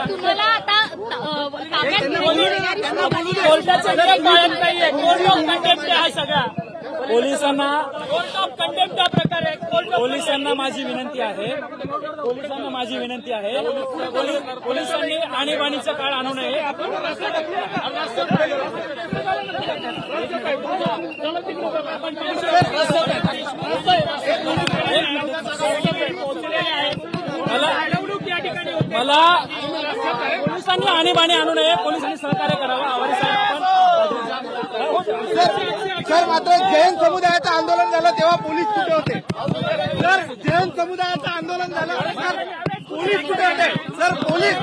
तुम्हाला आता कोर्टाचं गरज पाळत नाहीये. कोर्ट ऑफ कंटेम्प्ट हा सगळा पोलिसांना कोर्ट ऑफ कंटेम्प्ट हा प्रकार आहे. पोलिसांना माझी विनंती आहे, पोलिसांनी आणीबाणीचा काळ आणू नये. मला पोलिसांनी आणीबाणी आणू नये, पोलिसांनी सहकार्य करावं. आवाज सर, मात्र जैन समुदायाचं आंदोलन झालं तेव्हा पोलीस कुठे होते? सर, जैन समुदायाचं आंदोलन झालं सर, पोलीस कुठे होते? सर, पोलीस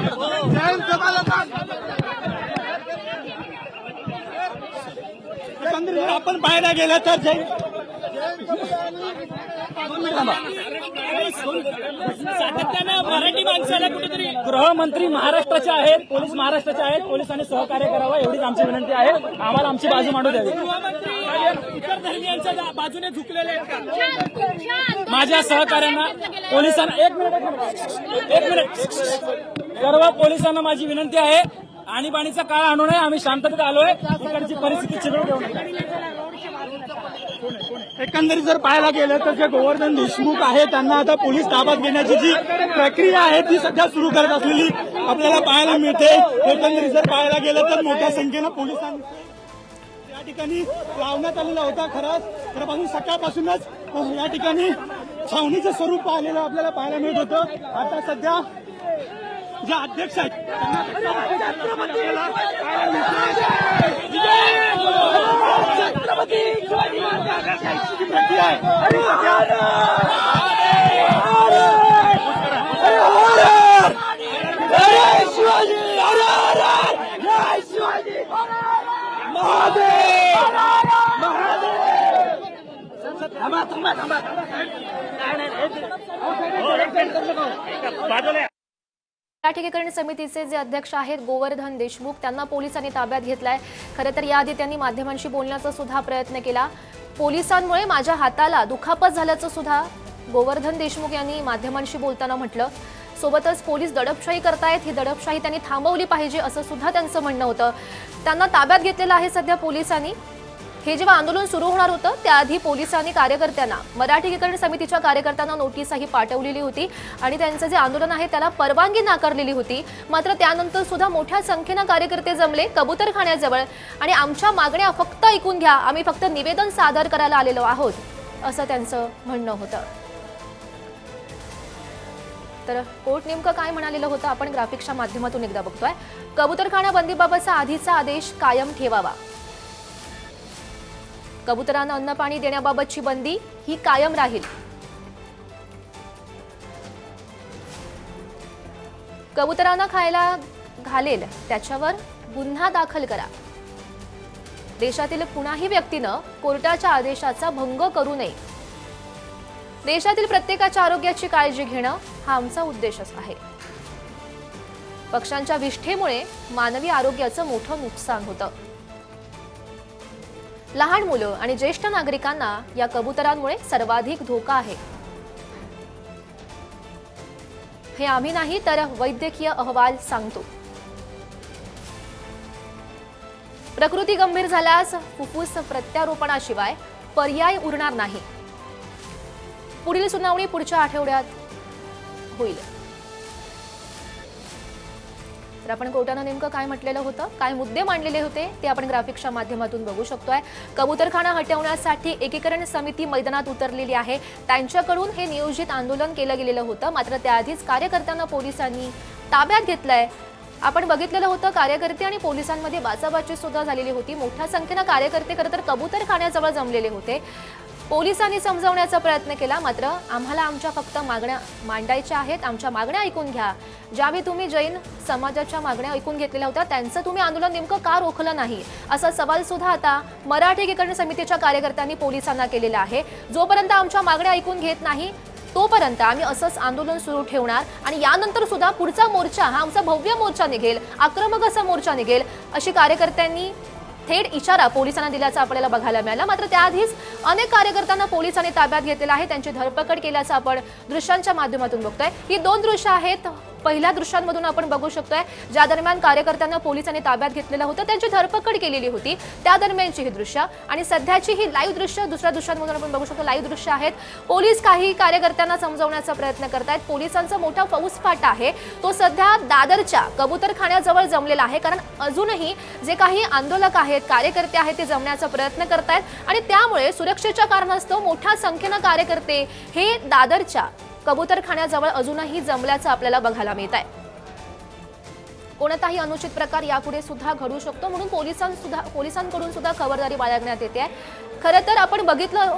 जैन समाजाचा आपण पाहायला गेलं तर जैन सातत्यानं मराठी माणसाला कुठेतरी गृहमंत्री महाराष्ट्राचे आहेत, पोलीस महाराष्ट्राचे आहेत. पोलिसांनी सहकार्य करावं एवढीच आमची विनंती आहे. आम्हाला आमची बाजू मांडू द्यावी. गृहमंत्री इतर धर्मियांच्या बाजूने झुकलेले आहेत का? माझ्या सहकार्यांना पोलिसांना एक मिनिट सर्व पोलिसांना माझी विनंती आहे, आणीबाणीचा काळ आणू नये. आम्ही शांततेत आलोय. इकडची परिस्थिती चिघळू देऊ नये. एकंदरीत जर पाहायला गेलं तर जे गोवर्धन देशमुख आहे त्यांना आता पोलीस ताब्यात घेण्याची जी प्रक्रिया आहे ती सध्या सुरू करत असलेली आपल्याला पाहायला मिळते. एकंदरीत जर पाहायला गेलं तर मोठ्या संख्येनं पोलिसांनी या ठिकाणी लावण्यात आलेला होता. खरंपासून सकाळपासूनच या ठिकाणी छावणीचं स्वरूप पाहिलेलं आपल्याला पाहायला मिळत होतं. आता सध्या जे अध्यक्ष आहेत मराठी एकीकरण समितीचे जे अध्यक्ष आहेत गोवर्धन देशमुख त्यांना पोलिसांनी ताब्यात घेतलाय. खरं तर याआधी त्यांनी माध्यमांशी बोलण्याचा सुद्धा प्रयत्न केला. पोलिसांमुळे माझ्या हाताला दुखापत झाल्याचं सुद्धा गोवर्धन देशमुख यांनी माध्यमांशी बोलताना म्हटलं. सोबतच पोलीस दडपशाही करतायत, ही दडपशाही त्यांनी थांबवली पाहिजे असं सुद्धा त्यांचं म्हणणं होतं. त्यांना ताब्यात घेतलेलं आहे सध्या पोलिसांनी. हे जेव्हा आंदोलन सुरू होणार होतं त्याआधी पोलिसांनी कार्यकर्त्यांना, मराठी एकीकरण समितीच्या कार्यकर्त्यांना नोटीसही पाठवलेली होती आणि त्यांचं जे आंदोलन आहे त्याला परवानगी नाकारलेली होती. मात्र त्यानंतर सुद्धा मोठ्या संख्येनं कार्यकर्ते जमले कबूतरखान्याजवळ आणि आमच्या मागण्या फक्त ऐकून घ्या, आम्ही फक्त निवेदन सादर करायला आलेलो आहोत असं त्यांचं म्हणणं होतं. तर कोर्ट नेमकं काय म्हणालेलं होतं आपण ग्राफिक्सच्या माध्यमातून एकदा बघतोय. कबूतरखाना बंदीबाबतचा आधीचा आदेश कायम ठेवावा. कबुतरांना अन्न पाणी देण्याबाबतची बंदी ही कायम राहील. कबुतरांना खायला घालेल त्याच्यावर गुन्हा दाखल करा. देशातील कुणाही व्यक्तीनं कोर्टाच्या आदेशाचा भंग करू नये. देशातील प्रत्येकाच्या आरोग्याची काळजी घेणं हा आमचा उद्देशच आहे. पक्ष्यांच्या विष्ठेमुळे मानवी आरोग्याचं मोठं नुकसान होतं. लहान मुलं आणि ज्येष्ठ नागरिकांना या कबुतरांमुळे सर्वाधिक धोका आहे. हे आम्ही नाही तर वैद्यकीय अहवाल सांगतो. प्रकृती गंभीर झाल्यास फुफ्फुस प्रत्यारोपणाशिवाय पर्याय उरणार नाही. पुढील सुनावणी पुढच्या आठवड्यात होईल. तर आपण कोर्टानं नेमकं काय म्हटलेलं होतं, काय मुद्दे मांडलेले होते ते आपण ग्राफिक्सच्या माध्यमातून बघू शकतोय. कबूतरखाना हटवण्यासाठी एकीकरण समिती मैदानात उतरलेली आहे. त्यांच्याकडून हे नियोजित आंदोलन केलं गेलेलं होतं. मात्र त्याआधीच कार्यकर्त्यांना पोलिसांनी ताब्यात घेतलंय. आपण बघितलेलं होतं कार्यकर्ते आणि पोलिसांमध्ये बाचाबाची सुद्धा झालेली होती. मोठ्या संख्येनं कार्यकर्ते खरं तर कबूतरखान्याजवळ जमलेले होते. पोलिसांनी समजावण्याचा प्रयत्न केला. मात्र आम्हाला आमच्या फक्त मागण्या मांडायच्या आहेत, आमच्या मागण्या ऐकून घ्या. ज्यावेळी तुम्ही जैन समाजाच्या मागण्या ऐकून घेतलेल्या होत्या त्यांचं तुम्ही आंदोलन नेमकं का रोखलं नाही असा सवाल सुद्धा आता मराठी एकीकरण समितीच्या कार्यकर्त्यांनी पोलिसांना केलेला आहे. जोपर्यंत आमच्या मागण्या ऐकून घेत नाही तोपर्यंत आम्ही असंच आंदोलन सुरू ठेवणार आणि यानंतर सुद्धा पुढचा मोर्चा हा आमचा भव्य मोर्चा निघेल, आक्रमक असा मोर्चा निघेल अशी कार्यकर्त्यांनी थेट इशारा पोलिसांना दिल्याचं आपल्याला बघायला मिळालं। मात्र त्याआधीच अनेक कार्यकर्त्यांना पोलिसांनी ताब्यात घेतलेलं आहे, त्यांची धरपकड केल्याचं आपण दृश्यांच्या माध्यमातून बघतोय। ही 2 दृश्य आहेत, पहिल्या दृश्यांमधून आपण बघू शकतोय ज्या दरम्यान कार्यकर्त्यांना पोलिसांनी ताब्यात घेतलेलं होतं, त्यांची धरपकड केलेली होती, त्या दरम्यानची ही दृश्य आणि सध्याची ही लाईव्ह दृश्य दुसऱ्या दृश्यांमधून आपण बघू शकतो। लाईव्ह दृश्य आहेत, पोलीस काही कार्यकर्त्यांना समजवण्याचा प्रयत्न करतायत। पोलिसांचा मोठा फौजफाटा आहे तो सध्या दादरच्या कबूतरखान्याजवळ जमलेला आहे, कारण अजूनही जे काही आंदोलक आहेत, कार्यकर्ते आहेत ते जमण्याचा प्रयत्न करतायत आणि त्यामुळे सुरक्षेच्या कारणास्तव मोठ्या संख्येने कार्यकर्ते हे दादरच्या कबूतरखान्याजवळ अजूनही जमल्याचं आपल्याला बघायला मिळत आहे। कोणताही अनुचित प्रकार यापुढे सुद्धा घडू शकतो, म्हणून पोलिसांकडून सुद्धा खबरदारी बाळगण्यात येते। खरं तर आपण बघितलं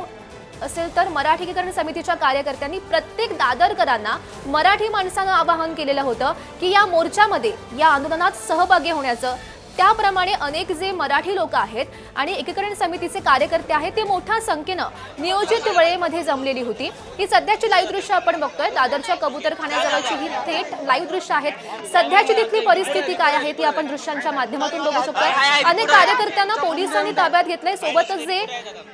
असेल तर मराठी एकीकरण समितीच्या कार्यकर्त्यांनी प्रत्येक दादरकरांना, मराठी माणसांना आवाहन केलेलं होतं की या मोर्चामध्ये, या आंदोलनात सहभागी होण्याचं। त्याप्रमाणे अनेक जे मराठी लोक आहेत आणि एकीकरण समितीचे कार्यकर्ते आहेत ते मोठ्या संख्येनं नियोजित वेळेमध्ये जमलेली होती। ही सध्याची लाईव्ह दृश्य आपण बघतोय, दादरच्या कबूतरखान्याजवळची ही थेट लाईव्ह दृश्य आहेत। सध्याची तिथली परिस्थिती काय आहे ती आपण दृश्यांच्या माध्यमातून बघू शकतोय। अनेक कार्यकर्त्यांना पोलिसांनी ताब्यात घेतलंय, सोबतच जे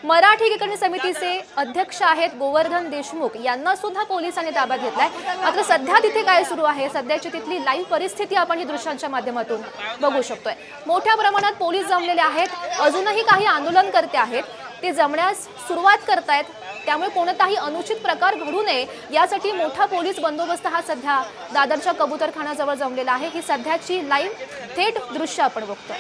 मराठी एकीकरण समितीचे अध्यक्ष आहेत गोवर्धन देशमुख यांना सुद्धा पोलिसांनी ताब्यात घेतलाय। मात्र सध्या तिथे काय सुरू आहे, सध्याची तिथली लाईव्ह परिस्थिती आपण ही दृश्यांच्या माध्यमातून बघू शकतोय। मोठ्या प्रमाणात पोलीस जमलेले आहेत, अजूनही काही आंदोलनकर्ते आहेत ते जमण्यास सुरुवात करतायत, त्यामुळे कोणताही अनुचित प्रकार घडू नये यासाठी मोठा पोलीस बंदोबस्त हा सध्या दादरच्या कबूतरखान्याजवळ जमलेला आहे। ही सध्याची लाईव्ह थेट दृश्य आपण बघतोय।